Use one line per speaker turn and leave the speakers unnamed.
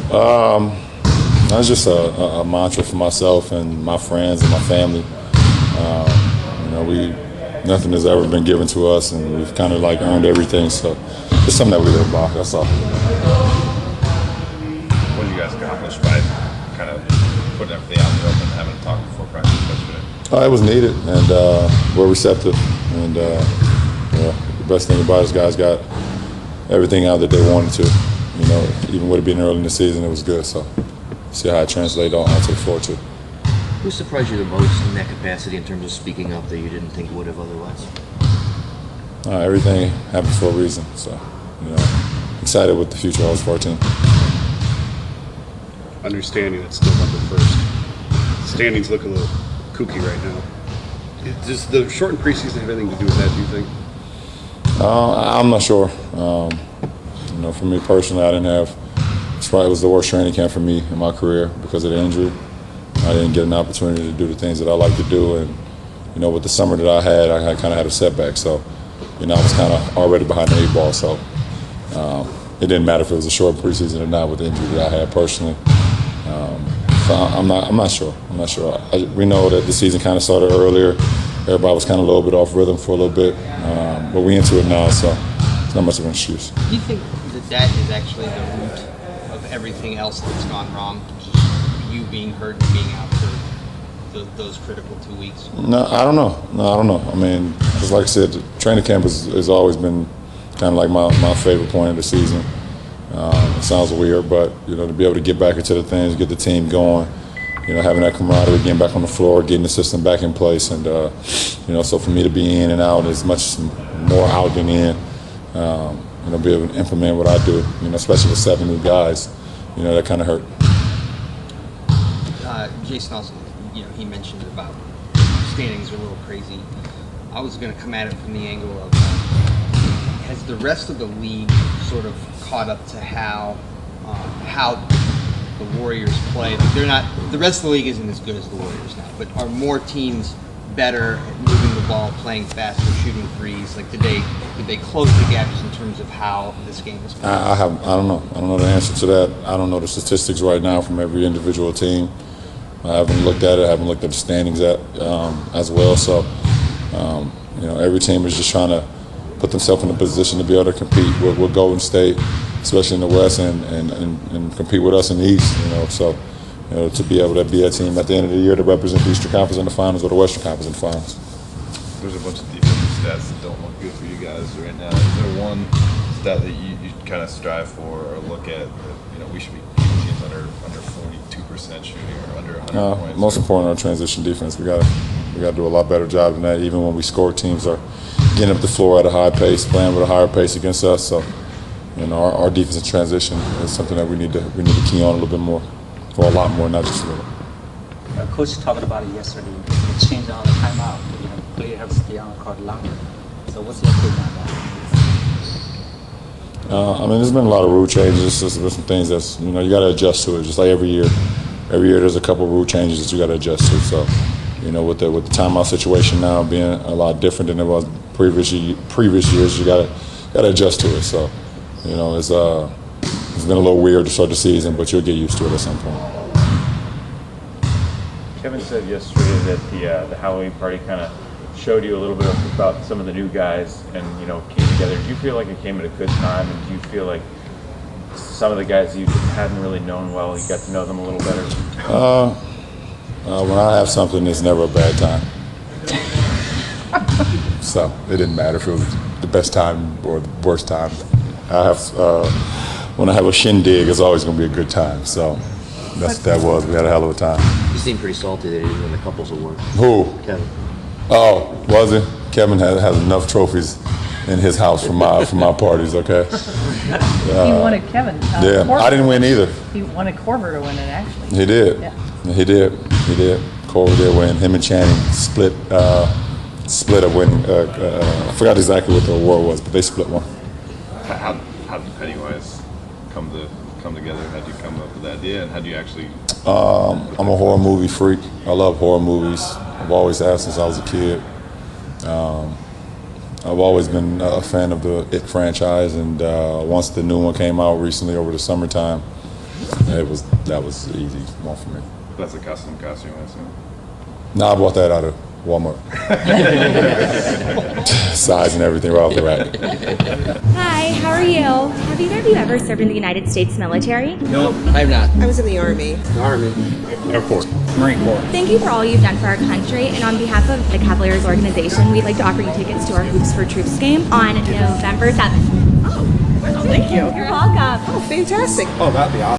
That's just a mantra for myself and my friends and my family. Nothing has ever been given to us, and we've kind of like earned everything. So it's something that we live by. That's all.
What did you guys accomplish by kind of putting everything out in the open and having a talk before practice yesterday?
It was needed, and we're receptive. And the best thing about it is guys got everything out that they wanted to. Even with it being early in the season, it was good. So see how it translates onto the floor too.
Who surprised you the most in that capacity in terms of speaking up that you didn't think would have otherwise?
Everything happens for a reason. So, excited with the future holds for our team.
Understanding it's November 1st. Standings look a little kooky right now. Does the shortened preseason have anything to do with that, do you think?
I'm not sure. For me personally, I didn't have. It was the worst training camp for me in my career because of the injury. I didn't get an opportunity to do the things that I like to do, and with the summer that I kind of had a setback. So, I was kind of already behind the 8 ball. So, it didn't matter if it was a short preseason or not with the injury that I had personally. So I'm not sure. We know that the season kind of started earlier. Everybody was kind of a little bit off rhythm for a little bit, but we're into it now, so it's not much of an excuse.
Do you think that is actually the root of everything else that's gone wrong? Just you being hurt and being out for those critical 2 weeks?
No, I don't know. I mean, just like I said, training camp has always been kind of like my favorite point of the season. It sounds weird, but to be able to get back into the things, get the team going, having that camaraderie, getting back on the floor, getting the system back in place, and so for me to be in and out is much more out than in. Be able to implement what I do, especially with 7 new guys, that kind of hurt.
Jason also, he mentioned about standings are a little crazy. I was going to come at it from the angle of has the rest of the league sort of caught up to how the Warriors play? The rest of the league isn't as good as the Warriors now, but are more teams better at moving the ball, playing faster, shooting threes? Like, did they close the gaps in terms of how this game is played?
I don't know. I don't know the answer to that. I don't know the statistics right now from every individual team. I haven't looked at it. I haven't looked at the standings as well. So, every team is just trying to put themselves in a position to be able to compete with Golden State, especially in the West, and compete with us in the East. So to be able to be a team at the end of the year to represent the Eastern Conference in the finals or the Western Conference in the finals.
There's a bunch of defensive stats that don't look good for you guys right now. Is there one stat that you kind of strive for or look at that we should be keeping teams under 42% shooting or under 100 points?
Most important, our transition defense. We got to do a lot better job than that. Even when we score, teams are getting up the floor at a high pace, playing with a higher pace against us. So, our defensive transition is something that we need to key on a little bit more, or a lot more, not just a little.
Coach talked about it yesterday. It changed on the timeout. Players have to stay on the court longer. So what's your take on that?
There's been a lot of rule changes. There's been some things that's you got to adjust to it. Just like every year there's a couple of rule changes that you got to adjust to. So, with the timeout situation now being a lot different than it was previous years, you got to adjust to it. So, it's been a little weird to start the season, but you'll get used to it at some point.
Kevin said yesterday that the Halloween party kind of showed you a little bit about some of the new guys and came together. Do you feel like it came at a good time, and do you feel like some of the guys you hadn't really known well, you got to know them a little better?
When I have something, it's never a bad time. So it didn't matter if it was the best time or the worst time. When I have a shindig, it's always going to be a good time. So that's what that was. We had a hell of a time.
You seem pretty salty that he didn't win the couples award.
Who?
Kevin.
Oh, was it? Kevin has enough trophies in his house for my parties. Okay.
He wanted Kevin.
Yeah,
Korver.
I didn't win either.
He wanted Korver to win it, actually.
He did.
Yeah.
He did. Korver did win. Him and Channing split a win. I forgot exactly what the award was, but they split one.
How did Pennywise come together? How did you come up with the idea, and how do you actually?
I'm a horror movie freak. I love horror movies. I've always have since I was a kid. I've always been a fan of the It franchise, and once the new one came out recently over the summertime, that was the easy one for me.
That's a custom costume, I assume.
Now I bought that out of Walmart. Size and everything right off the rack.
Hi, how are you? Have either of you ever served in the United States military?
No, I have not.
I was in the Army.
Air Force.
Marine Corps.
Thank you for all you've done for our country, and on behalf of the Cavaliers organization, we'd like to offer you tickets to our Hoops for Troops game on November 7th.
Oh, well, thank you.
You're welcome.
Oh, fantastic.
Oh, that'd be awesome.